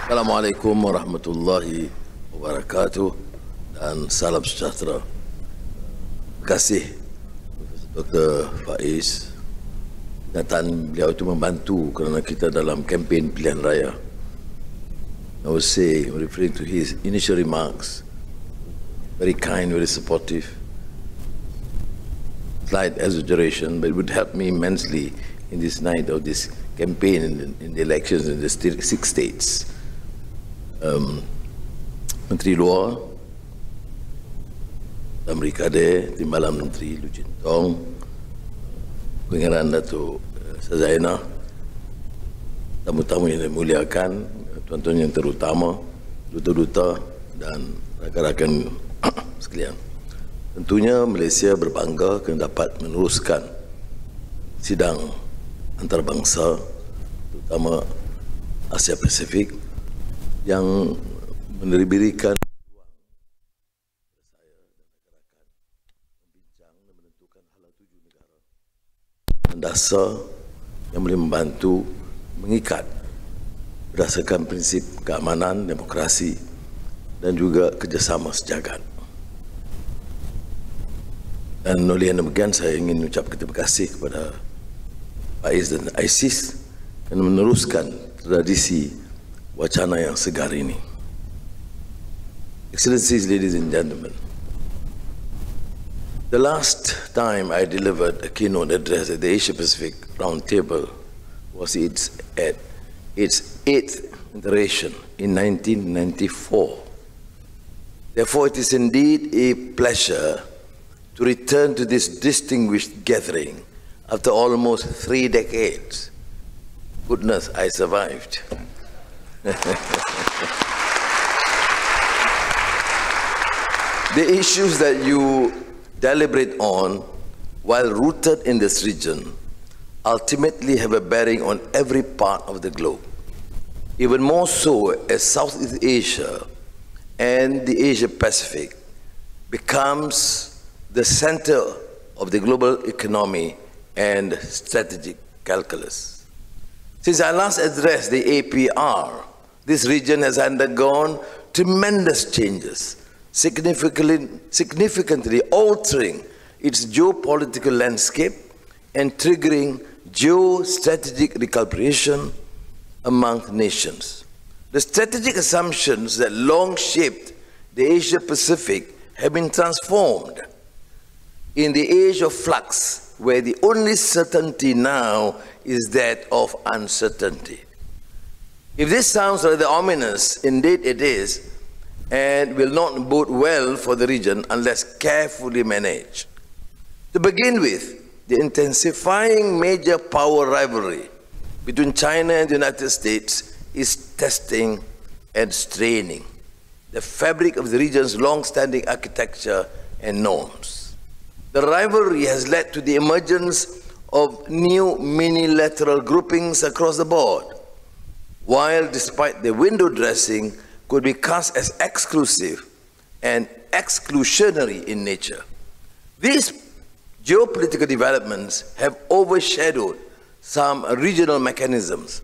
Assalamualaikum warahmatullahi wabarakatuh dan salam sejahtera. Terima kasih Dr. Faiz. Kenyataan beliau itu membantu kerana kita dalam kempen pilihan raya. I would say, referring to his initial remarks, very kind, very supportive, slight exaggeration, but it would help me immensely in this night of this campaign in the elections in the 6 states. Menteri Luar Amerika Timbalan Menteri Lu Jintong, Pengeran Datuk Sazaina, tamu-tamu yang dimuliakan, tuan-tuan yang terutama, duta-duta dan rakan-rakan sekalian. Tentunya Malaysia berbangga kerana dapat meneruskan sidang antarabangsa, terutama Asia Pasifik, yang memberikan ruang kepada saya dan rakan-rakan membincang dan menentukan hala tuju negara dan dasar yang boleh membantu mengikat berdasarkan prinsip keamanan, demokrasi dan juga kerjasama sejagat. Dan oleh yang demikian saya ingin mengucapkan terima kasih kepada Faiz dan ISIS dan meneruskan tradisi wacana yang segar ini. Excellencies, ladies and gentlemen, the last time I delivered a keynote address at the Asia Pacific Roundtable was at its 8th iteration in 1994. Therefore, it is indeed a pleasure to return to this distinguished gathering after almost 3 decades. Goodness, I survived. The issues that you deliberate on, while rooted in this region, ultimately have a bearing on every part of the globe. Even more so as Southeast Asia and the Asia Pacific becomes the center of the global economy and strategic calculus. Since I last addressed the APR, this region has undergone tremendous changes, significantly altering its geopolitical landscape and triggering geostrategic recalibration among nations. The strategic assumptions that long shaped the Asia Pacific have been transformed in the age of flux, where the only certainty now is that of uncertainty. If this sounds rather ominous, indeed it is, and will not bode well for the region unless carefully managed. To begin with, the intensifying major power rivalry between China and the United States is testing and straining the fabric of the region's long-standing architecture and norms. The rivalry has led to the emergence of new minilateral groupings across the board, while despite the window dressing could be cast as exclusive and exclusionary in nature. These geopolitical developments have overshadowed some regional mechanisms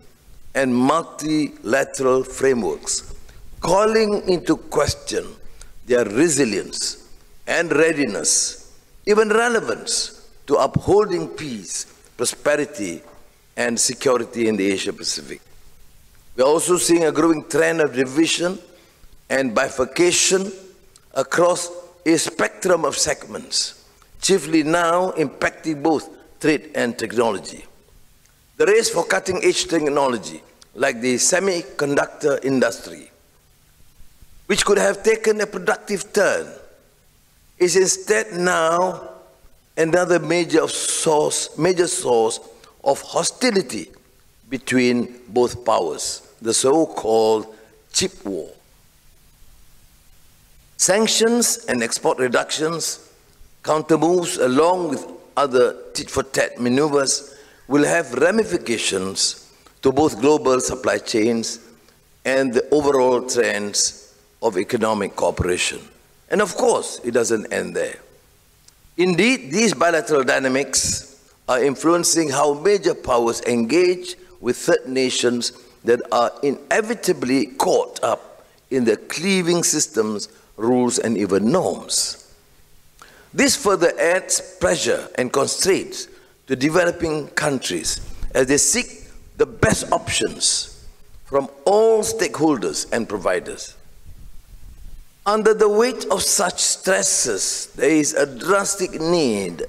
and multilateral frameworks, calling into question their resilience and readiness, even relevance, to upholding peace, prosperity, and security in the Asia Pacific. We are also seeing a growing trend of division and bifurcation across a spectrum of segments, chiefly now impacting both trade and technology. The race for cutting-edge technology, like the semiconductor industry, which could have taken a productive turn, is instead now another major source of hostility between both powers, the so-called chip war. Sanctions and export reductions, countermoves, along with other tit-for-tat maneuvers, will have ramifications to both global supply chains and the overall trends of economic cooperation. And of course, it doesn't end there. Indeed, these bilateral dynamics are influencing how major powers engage with third nations that are inevitably caught up in the cleaving systems, rules, and even norms. This further adds pressure and constraints to developing countries as they seek the best options from all stakeholders and providers. Under the weight of such stresses, there is a drastic need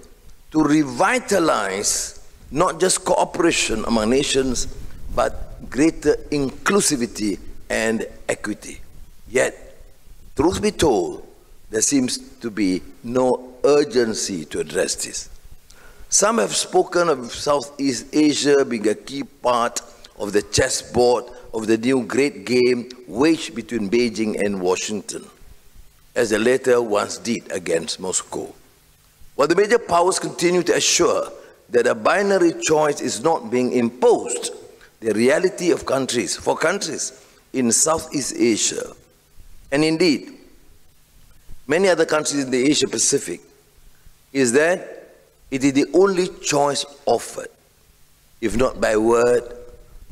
to revitalize not just cooperation among nations, but greater inclusivity and equity. Yet, truth be told, there seems to be no urgency to address this. Some have spoken of Southeast Asia being a key part of the chessboard of the new great game waged between Beijing and Washington, as the latter once did against Moscow. While the major powers continue to assure that a binary choice is not being imposed, the reality of countries in Southeast Asia, and indeed many other countries in the Asia Pacific, is that it is the only choice offered, if not by word,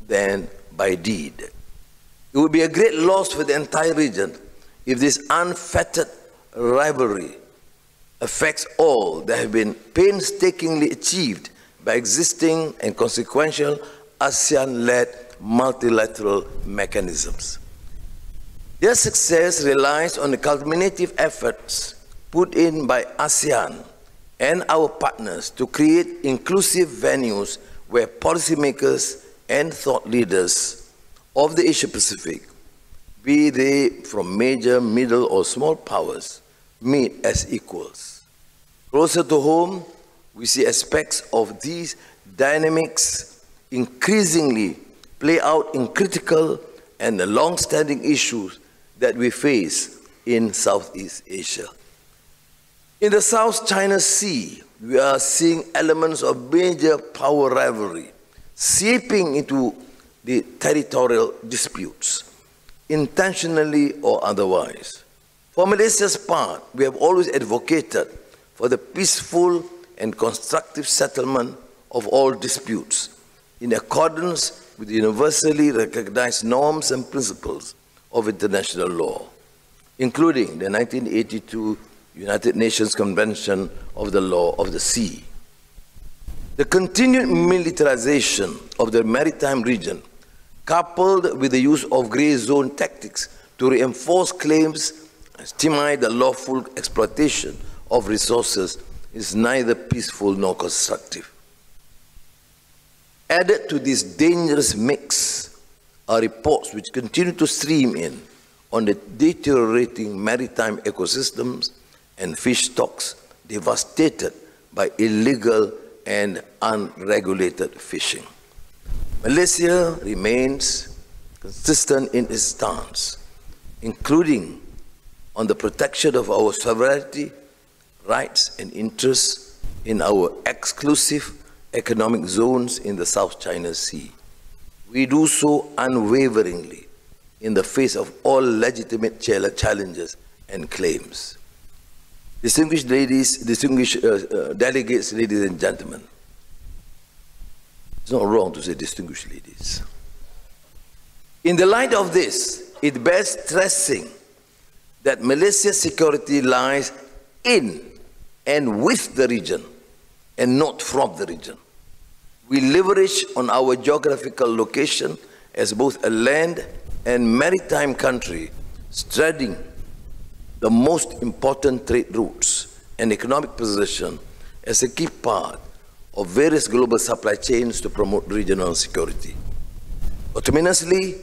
then by deed. It would be a great loss for the entire region if this unfettered rivalry affects all that have been painstakingly achieved by existing and consequential ASEAN-led multilateral mechanisms. Their success relies on the culminative efforts put in by ASEAN and our partners to create inclusive venues where policymakers and thought leaders of the Asia Pacific, be they from major, middle, or small powers, meet as equals. Closer to home, we see aspects of these dynamics increasingly play out in critical and long-standing issues that we face in Southeast Asia. In the South China Sea, we are seeing elements of major power rivalry seeping into the territorial disputes, intentionally or otherwise. For Malaysia's part, we have always advocated for the peaceful and constructive settlement of all disputes in accordance with universally recognized norms and principles of international law, including the 1982 United Nations Convention of the Law of the Sea. The continued militarization of the maritime region, coupled with the use of grey zone tactics to reinforce claims and stimulate the lawful exploitation of resources, is neither peaceful nor constructive. Added to this dangerous mix are reports which continue to stream in on the deteriorating maritime ecosystems and fish stocks devastated by illegal and unregulated fishing. Malaysia remains consistent in its stance, including on the protection of our sovereignty, rights and interests in our exclusive economic zones in the South China Sea. We do so unwaveringly in the face of all legitimate challenges and claims. Distinguished ladies, distinguished delegates, ladies and gentlemen, it's not wrong to say distinguished ladies. In the light of this, it bears stressing that Malaysia's security lies in and with the region and not from the region. We leverage on our geographical location as both a land and maritime country straddling the most important trade routes and economic position as a key part of various global supply chains to promote regional security. Autonomously,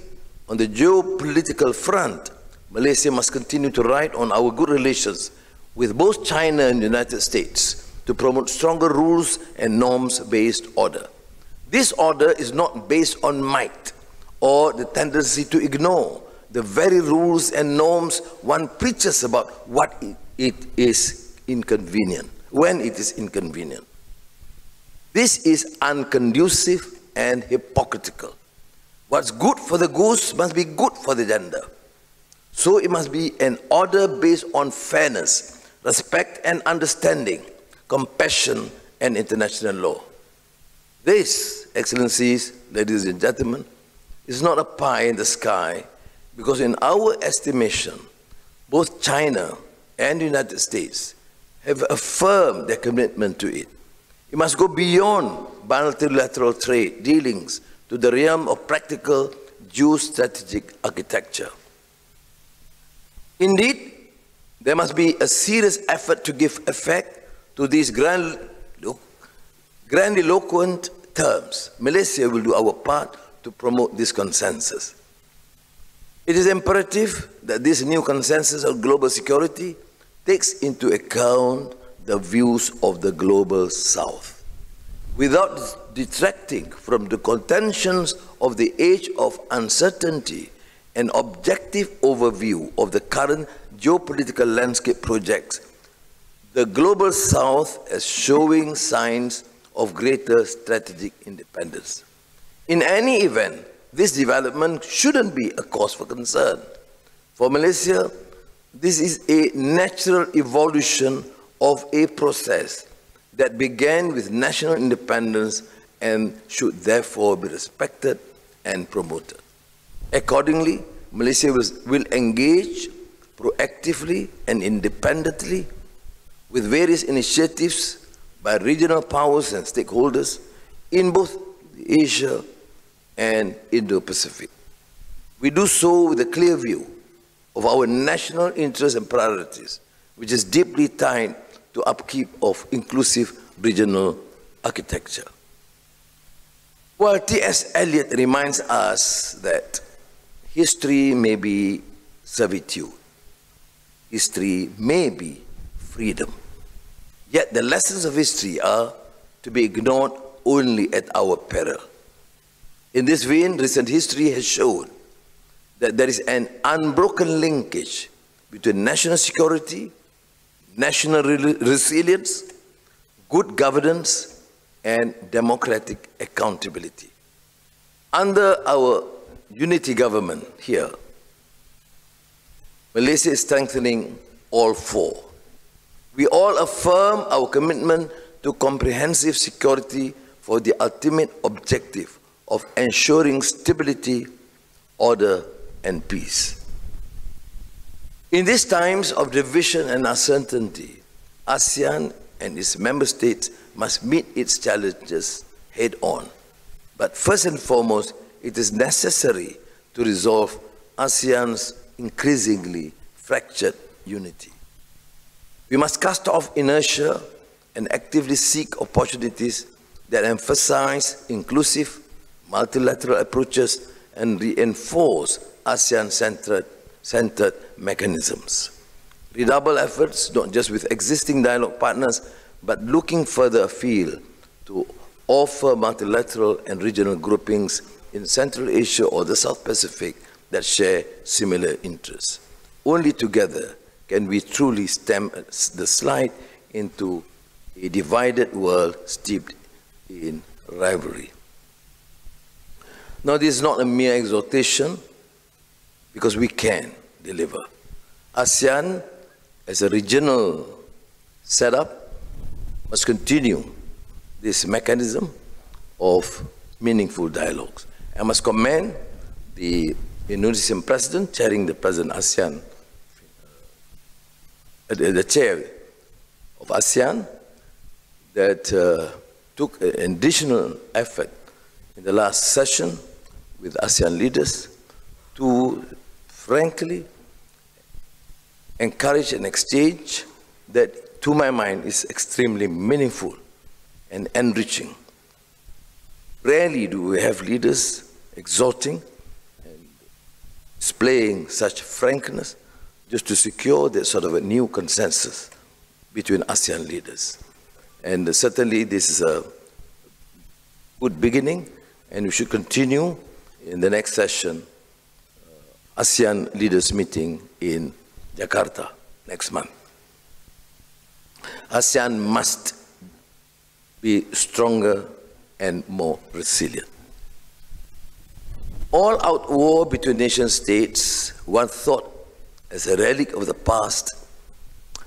on the geopolitical front, Malaysia must continue to ride on our good relations with both China and the United States to promote stronger rules and norms-based order. This order is not based on might or the tendency to ignore the very rules and norms one preaches about what it is inconvenient, when it is inconvenient. This is unconducive and hypocritical. What's good for the goose must be good for the gander. So it must be an order based on fairness, respect and understanding, compassion and international law. This, Excellencies, ladies and gentlemen, is not a pie in the sky, because in our estimation, both China and the United States have affirmed their commitment to it. It must go beyond bilateral trade dealings to the realm of practical geostrategic architecture. Indeed, there must be a serious effort to give effect to these grandiloquent terms. Malaysia will do our part to promote this consensus. It is imperative that this new consensus of global security takes into account the views of the global South, without detracting from the contentions of the age of uncertainty. An objective overview of the current geopolitical landscape projects the global South as showing signs of greater strategic independence. In any event, this development shouldn't be a cause for concern. For Malaysia, this is a natural evolution of a process that began with national independence and should therefore be respected and promoted. Accordingly, Malaysia will engage proactively and independently with various initiatives by regional powers and stakeholders in both Asia and Indo-Pacific. We do so with a clear view of our national interests and priorities, which is deeply tied to upkeep of inclusive regional architecture. While T.S. Eliot reminds us that history may be servitude, history may be freedom, yet the lessons of history are to be ignored only at our peril. In this vein, recent history has shown that there is an unbroken linkage between national security, national resilience, good governance, and democratic accountability. Under our unity government here, Malaysia is strengthening all four. We all affirm our commitment to comprehensive security for the ultimate objective of ensuring stability, order, and peace. In these times of division and uncertainty, ASEAN and its member states must meet its challenges head-on. But first and foremost, it is necessary to resolve ASEAN's increasingly fractured unity. We must cast off inertia and actively seek opportunities that emphasize inclusive, multilateral approaches and reinforce ASEAN-centered mechanisms. Redouble efforts, not just with existing dialogue partners, but looking further afield to offer multilateral and regional groupings in Central Asia or the South Pacific that share similar interests. Only together can we truly stem the slide into a divided world steeped in rivalry. Now, this is not a mere exhortation, because we can deliver. ASEAN, as a regional setup, must continue this mechanism of meaningful dialogues. I must commend the Indonesian president chairing the present ASEAN, the chair of ASEAN, that took an additional effort in the last session with ASEAN leaders to frankly encourage an exchange that, to my mind, is extremely meaningful and enriching. Rarely do we have leaders exhorting and displaying such frankness just to secure that sort of a new consensus between ASEAN leaders. And certainly this is a good beginning, and we should continue in the next session, ASEAN leaders meeting in Jakarta next month. ASEAN must be stronger and more resilient. All-out war between nation-states, once thought as a relic of the past,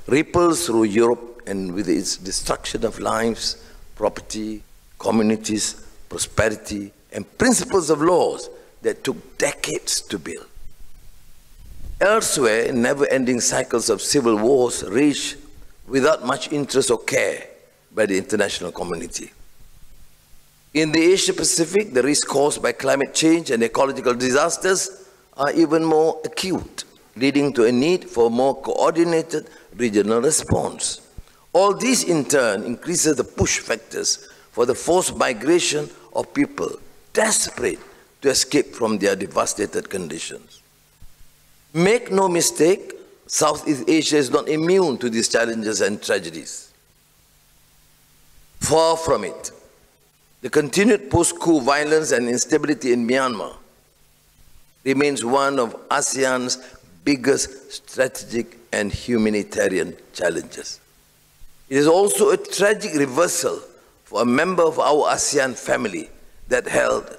ripples through Europe, and with its destruction of lives, property, communities, prosperity, and principles of laws that took decades to build. Elsewhere, never-ending cycles of civil wars rage without much interest or care by the international community. In the Asia-Pacific, the risks caused by climate change and ecological disasters are even more acute, leading to a need for more coordinated regional response. All this, in turn, increases the push factors for the forced migration of people desperate to escape from their devastated conditions. Make no mistake, Southeast Asia is not immune to these challenges and tragedies. Far from it. The continued post-coup violence and instability in Myanmar remains one of ASEAN's biggest strategic and humanitarian challenges. It is also a tragic reversal for a member of our ASEAN family that held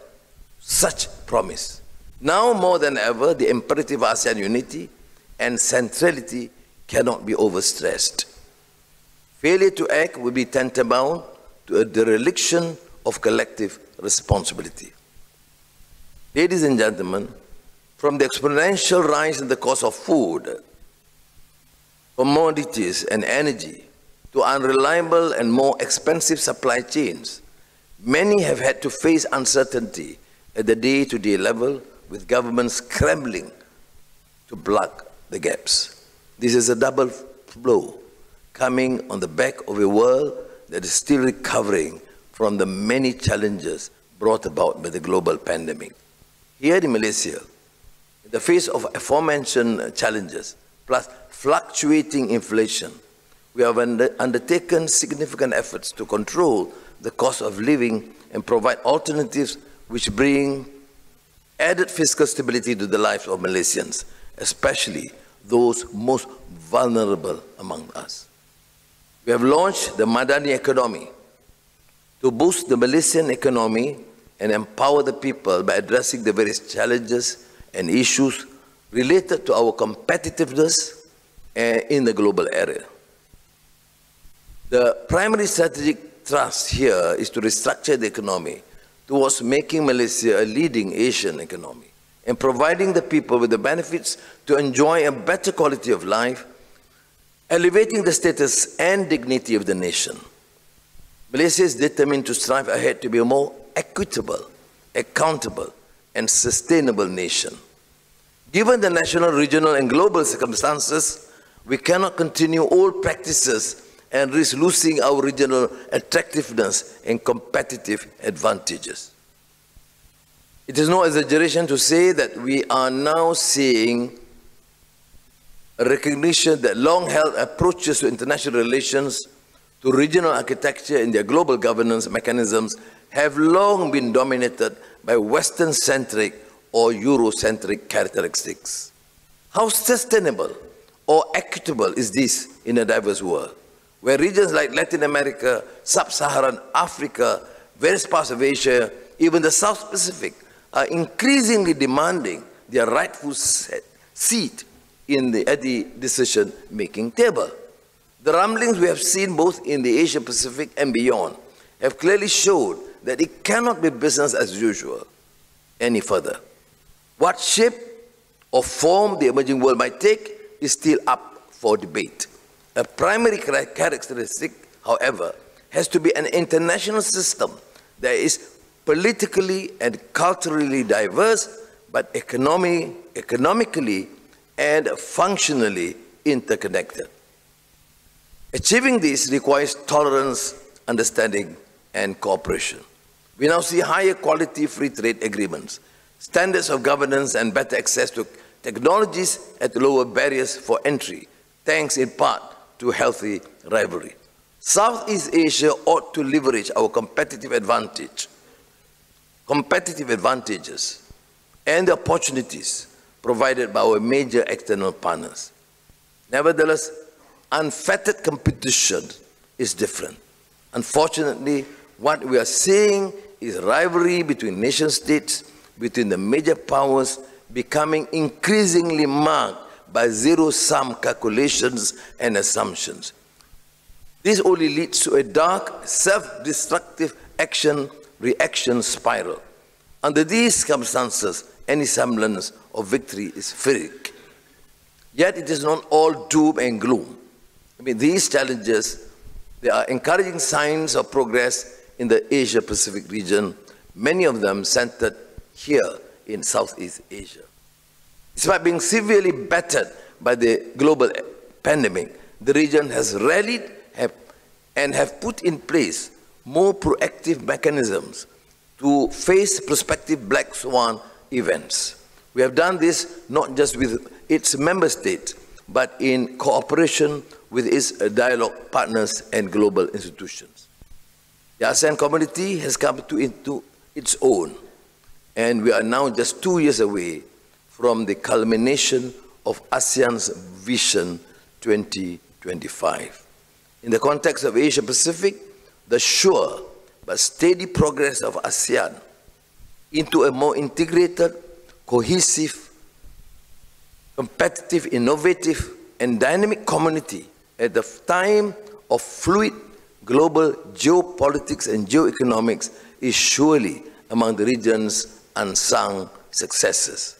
such promise. Now more than ever, the imperative of ASEAN unity and centrality cannot be overstressed. Failure to act will be tantamount to a dereliction of collective responsibility. Ladies and gentlemen, from the exponential rise in the cost of food, commodities and energy to unreliable and more expensive supply chains, many have had to face uncertainty at the day-to-day level, with governments scrambling to plug the gaps. This is a double blow coming on the back of a world that is still recovering from the many challenges brought about by the global pandemic. Here in Malaysia, in the face of aforementioned challenges, plus fluctuating inflation, we have undertaken significant efforts to control the cost of living and provide alternatives which bring added fiscal stability to the lives of Malaysians, especially those most vulnerable among us. We have launched the Madani economy to boost the Malaysian economy and empower the people by addressing the various challenges and issues related to our competitiveness in the global area. The primary strategic thrust here is to restructure the economy towards making Malaysia a leading Asian economy and providing the people with the benefits to enjoy a better quality of life, elevating the status and dignity of the nation. Malaysia is determined to strive ahead to be a more equitable, accountable, and sustainable nation. Given the national, regional, and global circumstances, we cannot continue old practices and risk losing our regional attractiveness and competitive advantages. It is no exaggeration to say that we are now seeing a recognition that long-held approaches to international relations, to regional architecture and their global governance mechanisms have long been dominated by Western-centric or Eurocentric characteristics. How sustainable or equitable is this in a diverse world, where regions like Latin America, Sub-Saharan Africa, various parts of Asia, even the South Pacific, are increasingly demanding their rightful seat at the decision-making table? The rumblings we have seen both in the Asia-Pacific and beyond have clearly showed that it cannot be business as usual any further. What shape or form the emerging world might take is still up for debate. A primary characteristic, however, has to be an international system that is politically and culturally diverse, but economically and functionally interconnected. Achieving this requires tolerance, understanding, and cooperation. We now see higher quality free trade agreements, standards of governance, and better access to technologies at lower barriers for entry, thanks in part to healthy rivalry. Southeast Asia ought to leverage our competitive advantages and the opportunities provided by our major external partners. Nevertheless, unfettered competition is different. Unfortunately, what we are seeing is rivalry between nation states, between the major powers, becoming increasingly marked by zero-sum calculations and assumptions. This only leads to a dark, self-destructive action-reaction spiral. Under these circumstances, any semblance of victory is pyrrhic. Yet it is not all doom and gloom. I mean, these challenges, they are encouraging signs of progress in the Asia-Pacific region, many of them centered here in Southeast Asia. Despite being severely battered by the global pandemic, the region has rallied and have put in place more proactive mechanisms to face prospective black swan events. We have done this not just with its member states, but in cooperation with its dialogue partners and global institutions. The ASEAN community has come into its own, and we are now just 2 years away from the culmination of ASEAN's Vision 2025. In the context of Asia-Pacific, the sure but steady progress of ASEAN into a more integrated, cohesive, competitive, innovative, and dynamic community at the time of fluid global geopolitics and geoeconomics is surely among the region's unsung successes.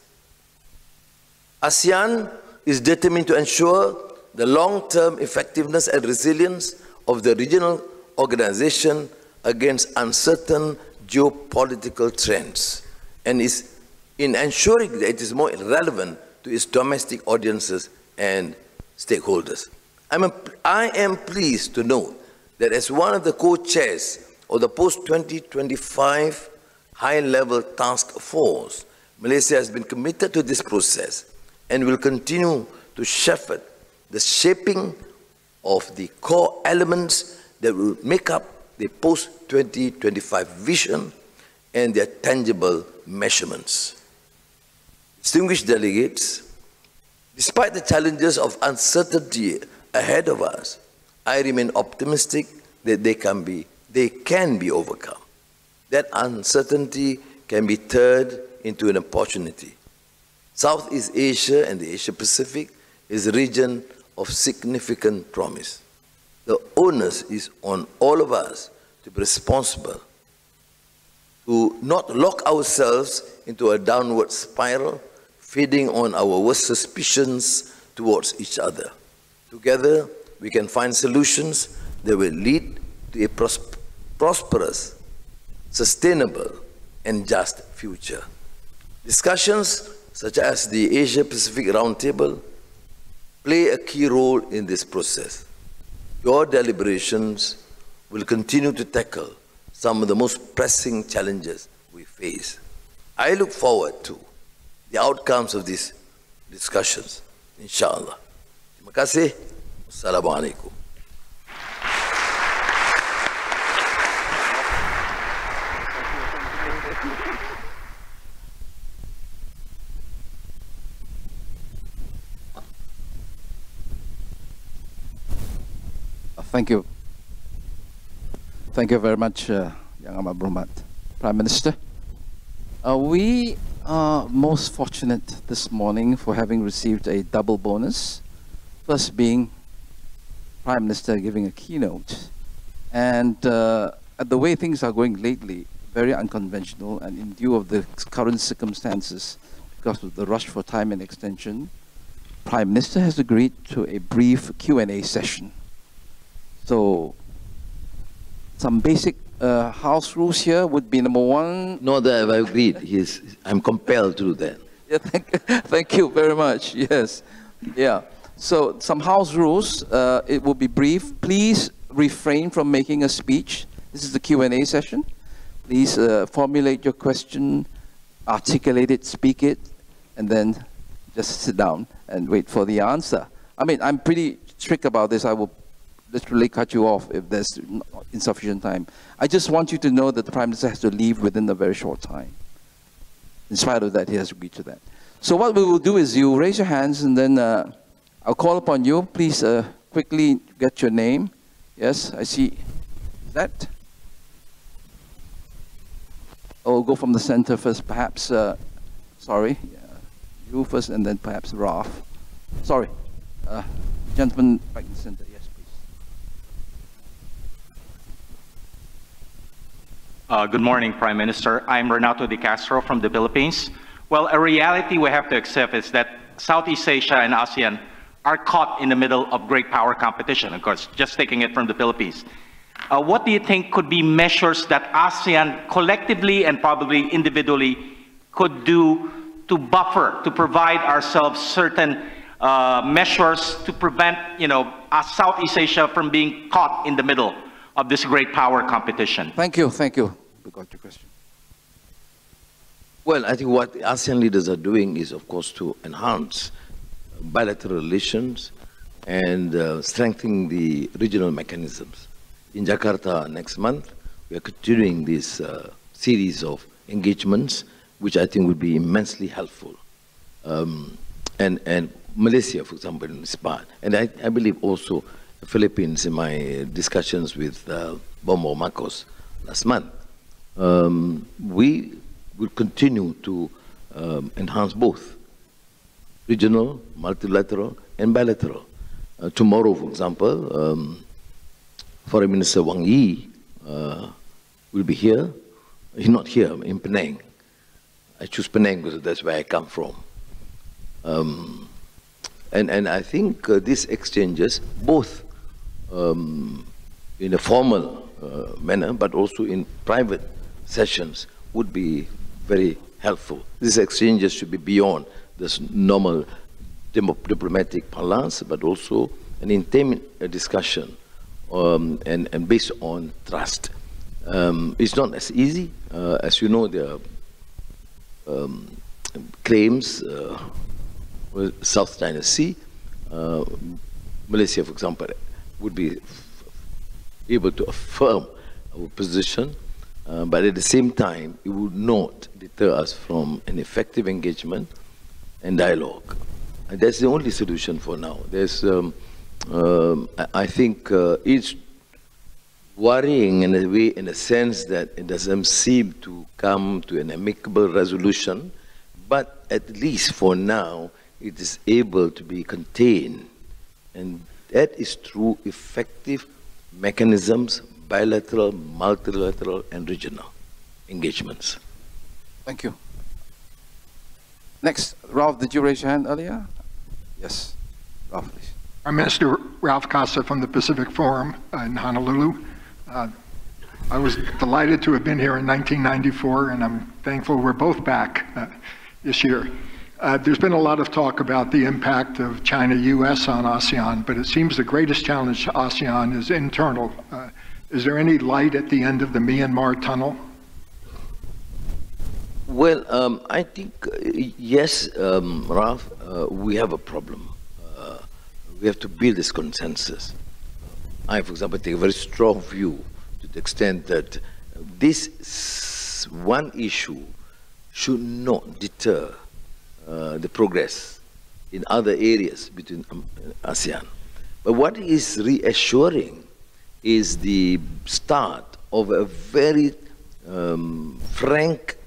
ASEAN is determined to ensure the long-term effectiveness and resilience of the regional organization against uncertain geopolitical trends, and is in ensuring that it is more relevant to its domestic audiences and stakeholders. I am pleased to note that as one of the co-chairs of the post-2025 high-level task force, Malaysia has been committed to this process and will continue to shepherd the shaping of the core elements that will make up the post-2025 vision and their tangible measurements. Distinguished delegates, despite the challenges of uncertainty ahead of us, I remain optimistic that they can be overcome. That uncertainty can be turned into an opportunity. Southeast Asia and the Asia-Pacific is a region of significant promise. The onus is on all of us to be responsible, to not lock ourselves into a downward spiral, feeding on our worst suspicions towards each other. Together, we can find solutions that will lead to a prosperous, sustainable, and just future. Discussions such as the Asia-Pacific Roundtable play a key role in this process. Your deliberations will continue to tackle some of the most pressing challenges we face. I look forward to the outcomes of these discussions, inshallah. Terima kasih. Assalamualaikum. Thank you. Thank you very much, Yang Amat Berhormat Prime Minister. We are most fortunate this morning for having received a double bonus. First being Prime Minister giving a keynote. And at the way things are going lately, very unconventional, and in view of the current circumstances, because of the rush for time and extension, Prime Minister has agreed to a brief Q&A session. So, some basic house rules here would be number one. No, that I've agreed. I'm compelled to do that. Yeah, thank you very much. Yes. Yeah. So, some house rules. It will be brief. Please refrain from making a speech. This is the Q&A session. Please formulate your question, articulate it, speak it, and then just sit down and wait for the answer. I mean, I'm pretty strict about this. I will literally cut you off if there's insufficient time. I just want you to know that the Prime Minister has to leave within a very short time. In spite of that, he has agreed to that. So what we will do is you raise your hands and then I'll call upon you. Please quickly get your name. Yes, I see. Is that? Oh, go from the center first, perhaps. Sorry. You first and then perhaps Raf. Sorry. Gentleman back in the center. Yes, please. Good morning, Prime Minister. I'm Renato De Castro from the Philippines. Well, a reality we have to accept is that Southeast Asia and ASEAN are caught in the middle of great power competition, of course, just taking it from the Philippines. What do you think could be measures that ASEAN collectively and probably individually could do to buffer, to provide ourselves certain measures to prevent, Southeast Asia from being caught in the middle of this great power competition? Thank you, thank you. We got your question. Well, I think what the ASEAN leaders are doing is, of course, to enhance bilateral relations and strengthening the regional mechanisms. In Jakarta next month, we are continuing this series of engagements, which I think will be immensely helpful. And Malaysia, for example, in this part. And I believe also the Philippines, in my discussions with Bombo Marcos last month, we will continue to enhance both regional, multilateral, and bilateral. Tomorrow, for example, Foreign Minister Wang Yi will be here. He's not here, in Penang. I choose Penang because that's where I come from. And I think these exchanges, both in a formal manner, but also in private sessions, would be very helpful. These exchanges should be beyond this normal diplomatic parlance, but also an intimate discussion and based on trust. It's not as easy. As you know, there are claims with South China Sea. Malaysia, for example, would be able to affirm our position, but at the same time, it would not deter us from an effective engagement and dialogue. And that's the only solution for now. There's, I think it's worrying in a way, in a sense that it doesn't seem to come to an amicable resolution, but at least for now, it is able to be contained. And that is through effective mechanisms, bilateral, multilateral, and regional engagements. Thank you. Next, Ralph, did you raise your hand earlier? Yes, Ralph, please. Prime Minister Ralph Casa from the Pacific Forum in Honolulu. I was delighted to have been here in 1994, and I'm thankful we're both back this year. There's been a lot of talk about the impact of China-US on ASEAN, but it seems the greatest challenge to ASEAN is internal. Is there any light at the end of the Myanmar tunnel? Well, I think, yes, Ralph, we have a problem. We have to build this consensus. I, for example, take a very strong view to the extent that this one issue should not deter the progress in other areas between ASEAN. But what is reassuring is the start of a very frank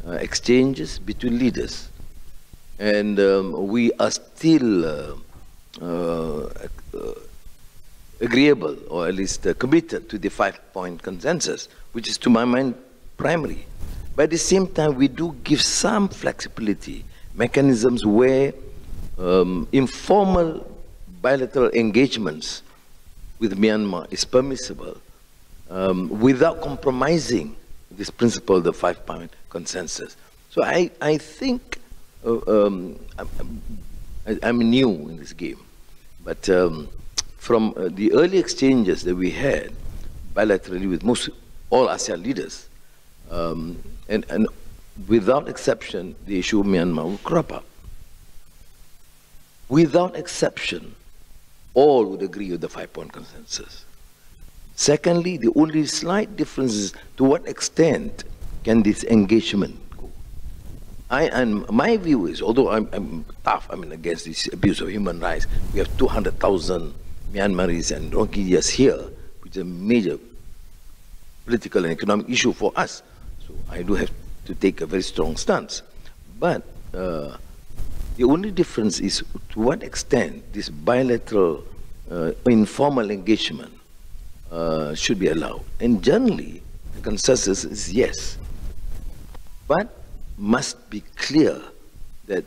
exchanges between leaders. And we are still agreeable, or at least committed to the 5-point consensus, which is to my mind primary. But at the same time, we do give some flexibility, mechanisms where informal bilateral engagements with Myanmar is permissible without compromising this principle, the 5-point consensus. So I think I'm new in this game, but from the early exchanges that we had bilaterally with all ASEAN leaders, and without exception, the issue of Myanmar will crop up. Without exception, all would agree with the 5-point consensus. Secondly, the only slight difference is to what extent can this engagement go. And my view is, although I'm tough, against this abuse of human rights, we have 200,000 Myanmaris and Rohingyas here, which is a major political and economic issue for us. So I do have to take a very strong stance. But the only difference is to what extent this bilateral informal engagement should be allowed. And generally, the consensus is yes. But must be clear that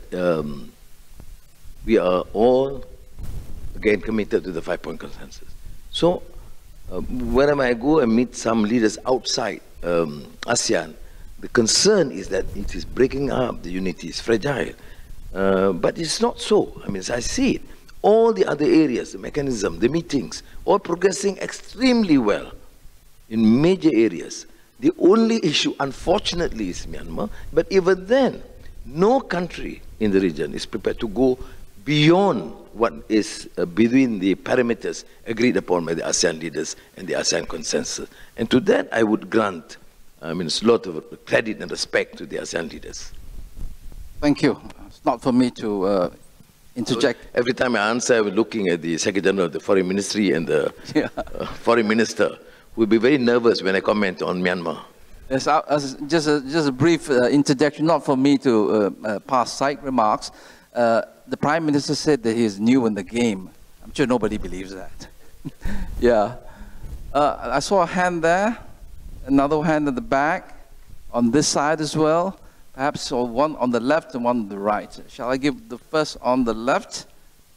we are all, again, committed to the 5-point consensus. So, whenever I go and meet some leaders outside ASEAN, the concern is that it is breaking up, the unity is fragile. But it's not so. I mean, as I see it, all the other areas, the mechanism, the meetings, all progressing extremely well in major areas. The only issue, unfortunately, is Myanmar. But even then, no country in the region is prepared to go beyond what is between the parameters agreed upon by the ASEAN leaders and the ASEAN consensus. And to that, I would grant, I mean, it's a lot of credit and respect to the ASEAN leaders. Thank you. It's not for me to interject. So every time I answer, I'm looking at the Secretary General of the Foreign Ministry and the Foreign Minister, who will be very nervous when I comment on Myanmar. Yes, just a brief interjection, not for me to pass side remarks. The Prime Minister said that he is new in the game. I'm sure nobody believes that. Yeah. I saw a hand there, another hand at the back, on this side as well. Perhaps one on the left and one on the right. Shall I give the first on the left?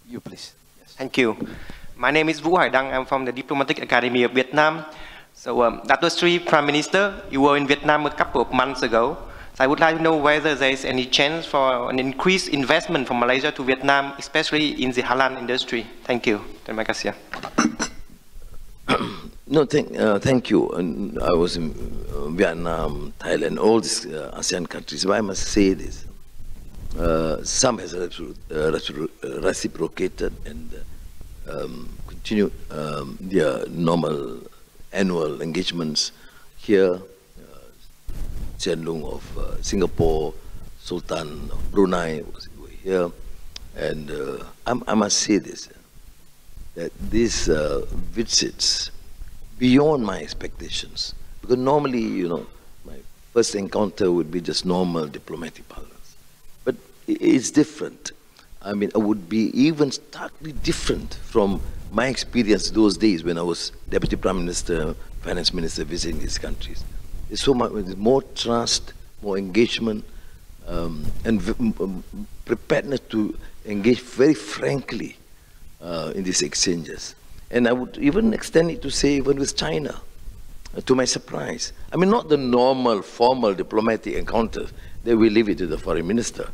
You, please. Yes. Thank you. My name is Vũ Hải Đăng. I'm from the Diplomatic Academy of Vietnam. So, Datuk Seri, Prime Minister, you were in Vietnam a couple of months ago. So I would like to know whether there is any chance for an increased investment from Malaysia to Vietnam, especially in the halal industry. Thank you. Terima kasih. No, thank you. I was in Vietnam, Thailand, all these ASEAN countries. But I must say this. Some has reciprocated and continued their normal annual engagements here. Chen Lung of Singapore, Sultan of Brunei was here. And I must say this, that these visits, beyond my expectations, because normally, you know, my first encounter would be just normal diplomatic parlance. But it's different. I mean, it would be even starkly different from my experience those days when I was Deputy Prime Minister, Finance Minister visiting these countries. There's so much more trust, more engagement, and preparedness to engage very frankly in these exchanges. And I would even extend it to say even with China, to my surprise. I mean, not the normal, formal diplomatic encounters, that we leave it to the foreign minister.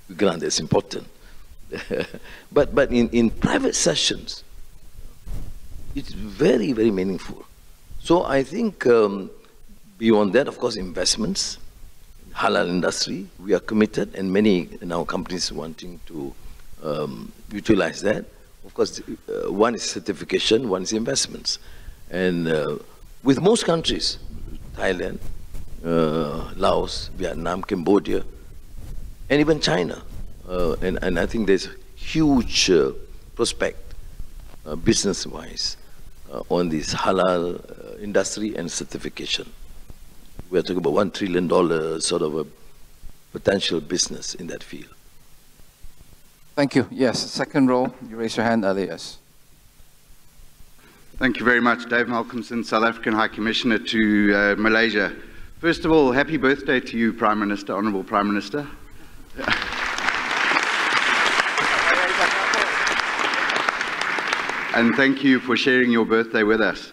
We grant that's important. but in private sessions, it's very, very meaningful. So I think beyond that, of course, investments, halal industry, we are committed, and many now companies wanting to utilize that. Of course, one is certification, one is investments. And with most countries, Thailand, Laos, Vietnam, Cambodia, and even China. And I think there's huge prospect, business-wise, on this halal industry and certification. We're talking about $1 trillion sort of a potential business in that field. Thank you. Yes, second row, you raise your hand, Elias. Thank you very much. Dave Malcolmson, South African High Commissioner to Malaysia. First of all, happy birthday to you, Prime Minister, Honourable Prime Minister. And thank you for sharing your birthday with us.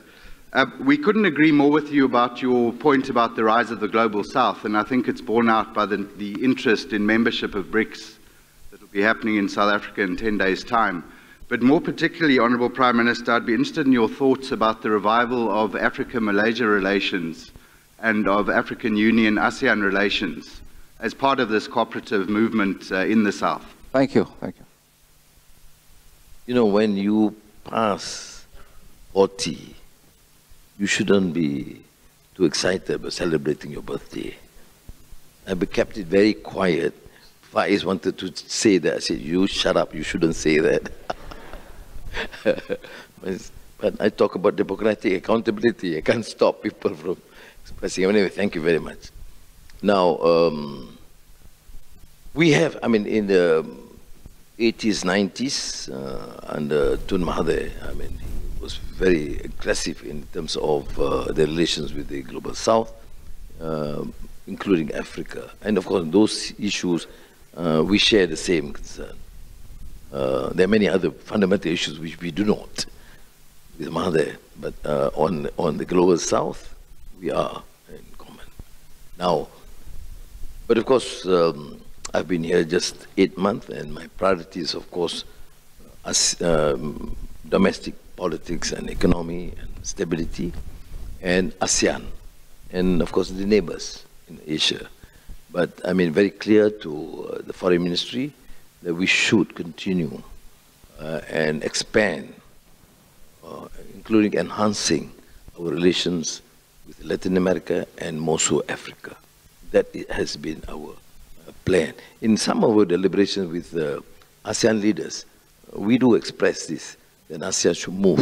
We couldn't agree more with you about your point about the rise of the Global South, and I think it's borne out by the interest in membership of BRICS that will be happening in South Africa in 10 days' time. But more particularly, Honourable Prime Minister, I'd be interested in your thoughts about the revival of Africa-Malaysia relations and of African Union-ASEAN relations as part of this cooperative movement in the South. Thank you. Thank you. You know, when you pass 40, you shouldn't be too excited about celebrating your birthday. I kept it very quiet. Faiz wanted to say that. I said, you shut up, you shouldn't say that. But I talk about democratic accountability. I can't stop people from expressing. Anyway, thank you very much. Now, we have, I mean, in the 80s, 90s, under Tun Mahathir, I mean, he was very aggressive in terms of the relations with the Global South. including Africa. And of course, those issues, we share the same concern. There are many other fundamental issues which we do not with Mahathir, but on the global south, we are in common. Now, but of course, I've been here just 8 months, and my priorities, of course, domestic politics and economy and stability, and ASEAN, and of course the neighbors in Asia. But I mean very clear to the Foreign Ministry that we should continue and expand, including enhancing our relations with Latin America and more so Africa. That has been our plan. In some of our deliberations with ASEAN leaders, we do express this, that ASEAN should move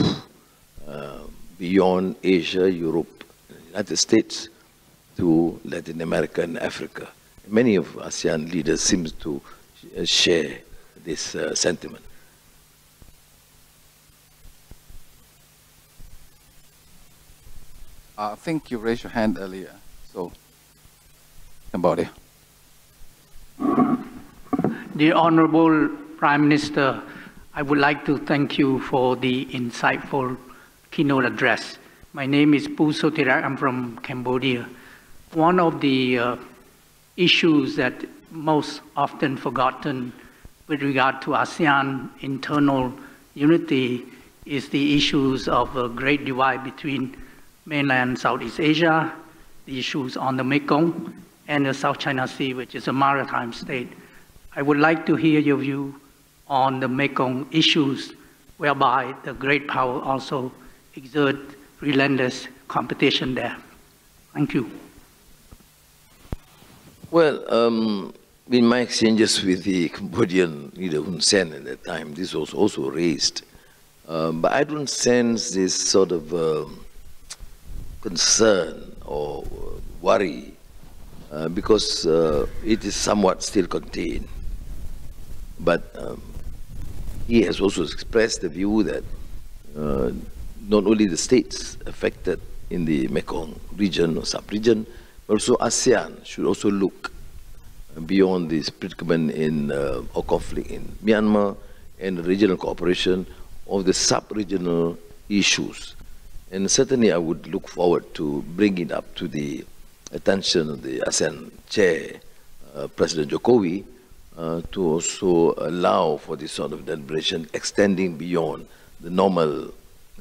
beyond Asia, Europe, United States to Latin America and Africa. Many of ASEAN leaders seem to share this sentiment. I think you raised your hand earlier, so about it. The Honorable Prime Minister, I would like to thank you for the insightful keynote address. My name is Pu Sotirak. I'm from Cambodia. One of the issues that most often forgotten with regard to ASEAN internal unity is the issues of a great divide between mainland Southeast Asia, the issues on the Mekong, and the South China Sea, which is a maritime state. I would like to hear your view on the Mekong issues, whereby the great power also exert relentless competition there. Thank you. Well, in my exchanges with the Cambodian leader Hun Sen at that time, this was also raised. But I don't sense this sort of concern or worry because it is somewhat still contained. But he has also expressed the view that not only the states affected in the Mekong region or sub-region, but also ASEAN should also look beyond this predicament in or conflict in Myanmar and the regional cooperation of the sub-regional issues. And certainly I would look forward to bringing it up to the attention of the ASEAN chair, President Jokowi, to also allow for this sort of deliberation extending beyond the normal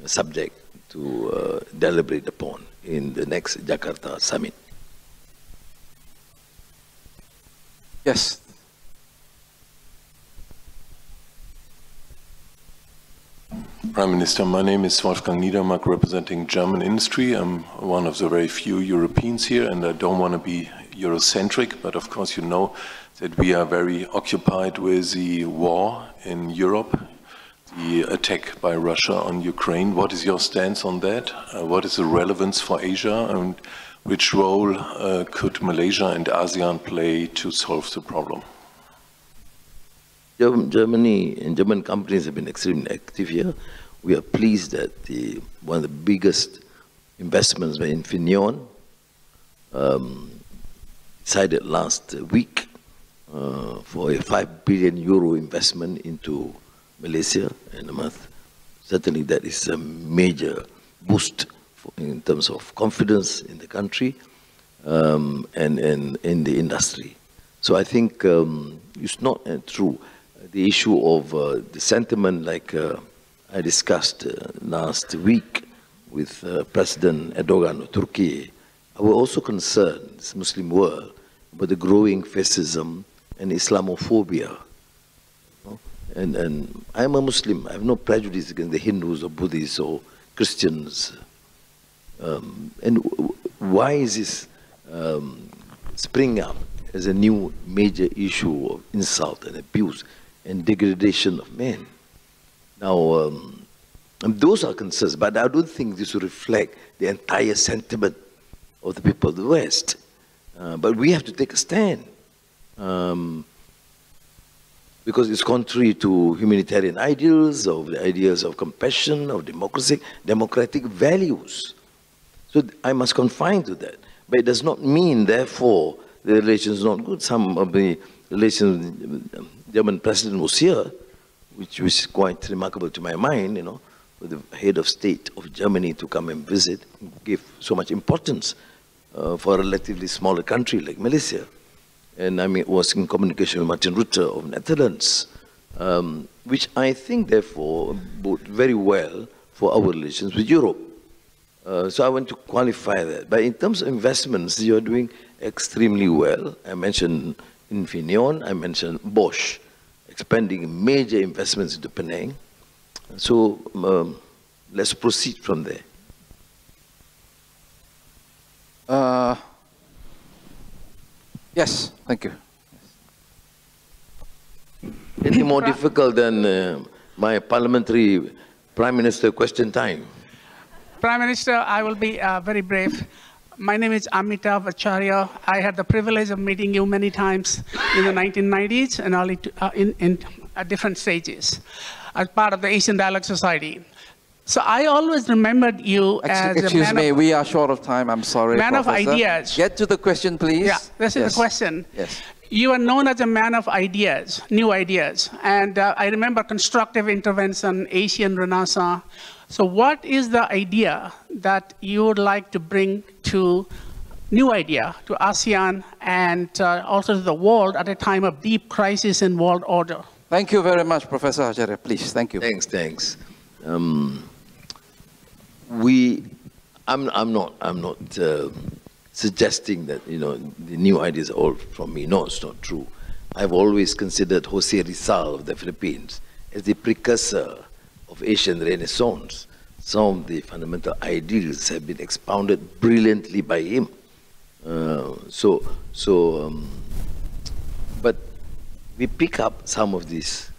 subject to deliberate upon in the next Jakarta summit. Yes. Prime Minister, my name is Wolfgang Niedermark, representing German industry. I'm one of the very few Europeans here, and I don't want to be Eurocentric, but of course you know that we are very occupied with the war in Europe, the attack by Russia on Ukraine. What is your stance on that? What is the relevance for Asia, and which role could Malaysia and ASEAN play to solve the problem? Germany and German companies have been extremely active here. We are pleased that one of the biggest investments by Infineon decided last week for a 5 billion euro investment into Malaysia in a month. Certainly that is a major boost in terms of confidence in the country and in the industry. So I think it's not true. The issue of the sentiment, like I discussed last week with President Erdogan of Turkey, I was also concerned, this Muslim world, about the growing fascism and Islamophobia. And I'm a Muslim. I have no prejudice against the Hindus or Buddhists or Christians. And why is this spring up as a new major issue of insult and abuse and degradation of men? Now, those are concerns, but I don't think this will reflect the entire sentiment of the people of the West. But we have to take a stand because it's contrary to humanitarian ideals, of the ideas of compassion, of democracy, democratic values. So I must confine to that. But it does not mean, therefore, the relations are not good. Some of the relations, the German president was here, which was quite remarkable to my mind, you know, with the head of state of Germany to come and visit, gave so much importance for a relatively smaller country like Malaysia. And I mean, was in communication with Martin Rutte of Netherlands, which I think, therefore, bode very well for our relations with Europe. So I want to qualify that. But in terms of investments, you're doing extremely well. I mentioned Infineon, I mentioned Bosch, expanding major investments into Penang. So let's proceed from there. Yes, thank you. Any more difficult than my parliamentary Prime Minister question time? Prime Minister, I will be very brief. My name is Amitav Acharya. I had the privilege of meeting you many times in the 1990s and early at different stages as part of the Asian Dialogue Society. So I always remembered you as a excuse man me, of, we are short of time. I'm sorry, man Professor. of ideas. Get to the question, please. Yeah, this is the question. Yes. You are known as a man of ideas, new ideas. And I remember constructive intervention, Asian Renaissance. So what is the idea that you would like to bring to, new idea, to ASEAN and also to the world at a time of deep crisis in world order? Thank you very much, Professor Acharya. Please, thank you. Thanks. I'm not suggesting that, you know, the new ideas are all from me. No, it's not true. I've always considered Jose Rizal of the Philippines as the precursor of Asian Renaissance. Some of the fundamental ideals have been expounded brilliantly by him. But we pick up some of these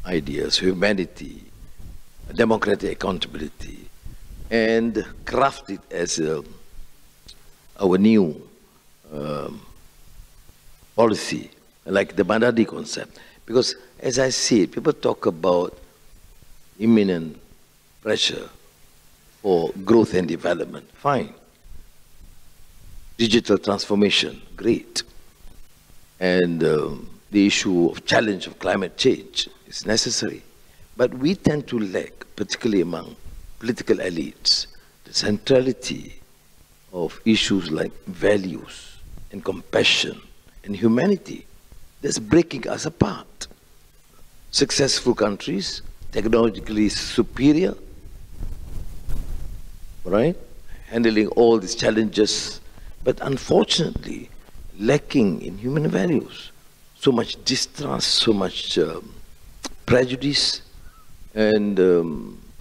ideas, humanity, democratic accountability, and craft it as our new policy, like the Madani concept. Because as I see it, people talk about imminent pressure for growth and development. Fine. Digital transformation, great. And the issue of challenge of climate change is necessary. But we tend to lack, particularly among political elites, the centrality of issues like values and compassion and humanity. That's breaking us apart. Successful countries, technologically superior, right? Handling all these challenges, but unfortunately lacking in human values. So much distrust, so much prejudice, and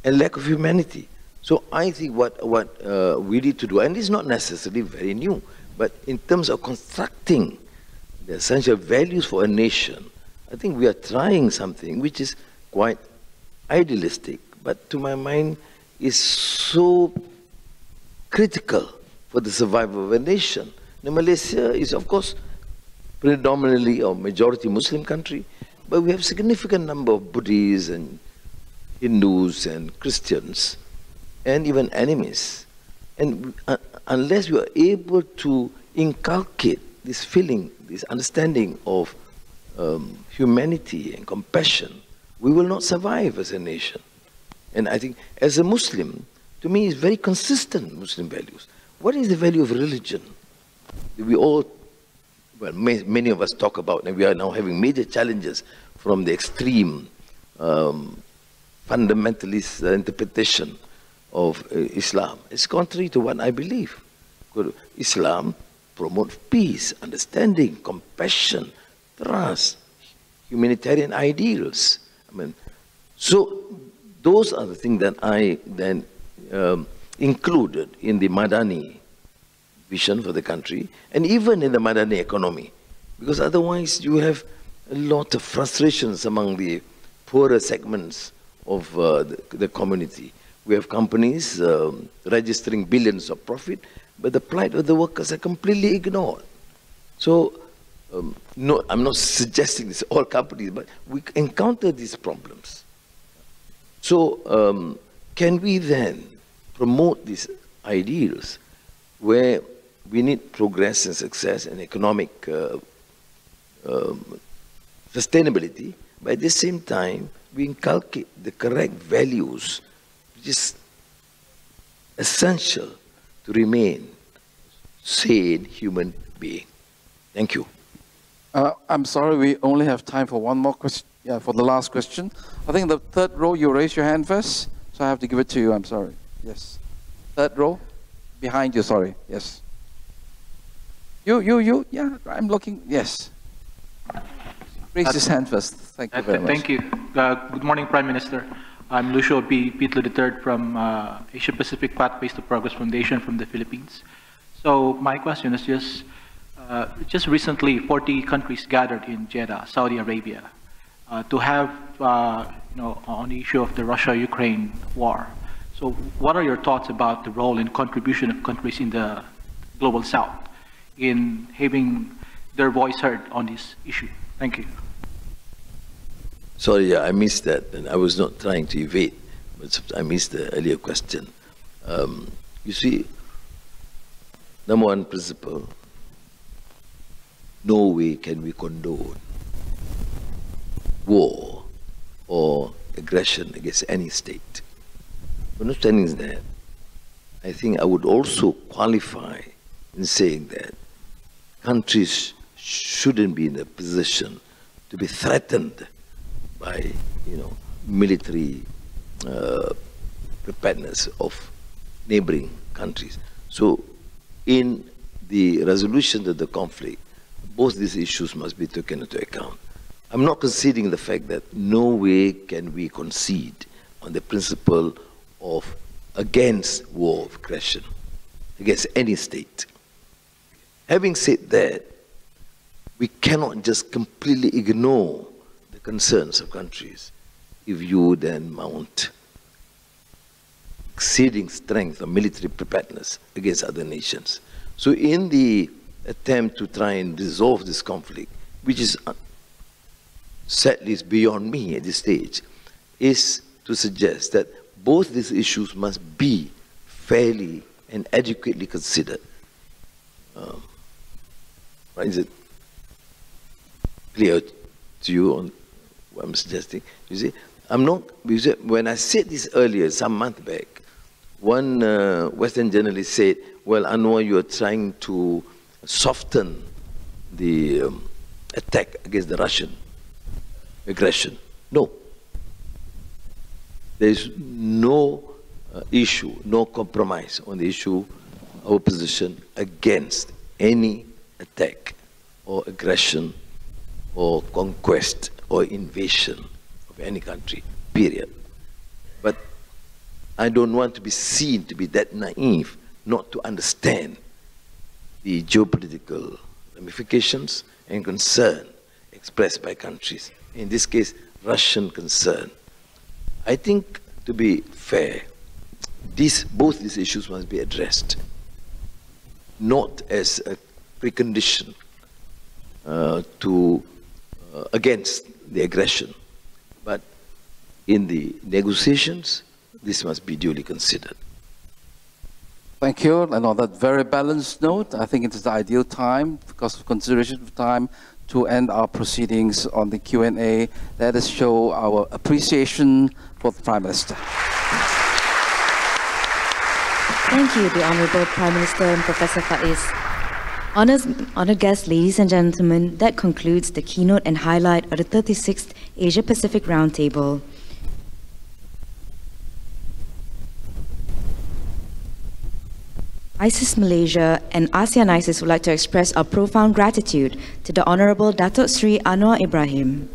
lack of humanity. So I think what we need to do, and it's not necessarily very new, but in terms of constructing the essential values for a nation, I think we are trying something which is quite idealistic, but to my mind is so critical for the survival of a nation. Now, Malaysia is, of course, predominantly a majority Muslim country, but we have a significant number of Buddhists and Hindus and Christians, and even enemies. And unless we are able to inculcate this feeling, this understanding of humanity and compassion, we will not survive as a nation. And I think as a Muslim, to me, it's very consistent Muslim values. What is the value of religion? We all, well, many of us talk about, and we are now having major challenges from the extreme fundamentalist interpretation of Islam. It's contrary to what I believe. Islam promotes peace, understanding, compassion, trust, humanitarian ideals. I mean, so those are the things that I then included in the Madani vision for the country, and even in the Madani economy, because otherwise you have a lot of frustrations among the poorer segments of the community. We have companies registering billions of profit, but the plight of the workers are completely ignored. So, no, I'm not suggesting this all companies, but we encounter these problems. So, can we then promote these ideals where we need progress and success and economic sustainability, but at the same time, we inculcate the correct values, which is essential to remain sane human being. Thank you. I'm sorry, we only have time for one more question. Yeah, for the last question. I think the third row, you raised your hand first, so I have to give it to you. I'm sorry. Yes. Third row, behind you, sorry. Yes. You. Yeah, I'm looking. Yes. Raise his hand first. Thank you very much. Thank you. Good morning, Prime Minister. I'm Lucio B. Pitlo III from Asia Pacific Pathways to Progress Foundation from the Philippines. So my question is just recently 40 countries gathered in Jeddah, Saudi Arabia, to have on the issue of the Russia-Ukraine war. So what are your thoughts about the role and contribution of countries in the Global South in having their voice heard on this issue? Thank you. Sorry, I missed that, and I was not trying to evade, but I missed the earlier question. You see, number one principle, no way can we condone war or aggression against any state. Understanding that, I think I would also qualify in saying that countries shouldn't be in a position to be threatened by, military preparedness of neighboring countries. So, in the resolution of the conflict, both these issues must be taken into account. I'm not conceding the fact that no way can we concede on the principle of against war of aggression, against any state. Having said that, we cannot just completely ignore the concerns of countries if you then mount exceeding strength of military preparedness against other nations. So in the attempt to try and resolve this conflict, which is sadly is beyond me at this stage, is to suggest that both these issues must be fairly and adequately considered. Is it clear to you on what I'm suggesting? You see, when I said this earlier, some month back, one Western journalist said, well, Anwar, you are trying to soften the attack against the Russian aggression. No. There is no issue, no compromise on the issue, our position against any attack or aggression or conquest or invasion of any country, period. But I don't want to be seen to be that naive not to understand the geopolitical ramifications and concern expressed by countries. In this case, Russian concern. I think, to be fair, both these issues must be addressed, not as a precondition against the aggression, but in the negotiations, this must be duly considered. Thank you. And on that very balanced note, I think it is the ideal time, because of consideration of time, to end our proceedings on the Q&A. Let us show our appreciation for the Prime Minister. Thank you, the Honourable Prime Minister and Professor Faiz. Honoured guests, ladies and gentlemen, that concludes the keynote and highlight of the 36th Asia-Pacific Roundtable. ISIS Malaysia and ASEAN ISIS would like to express our profound gratitude to the Honourable Datuk Seri Anwar Ibrahim.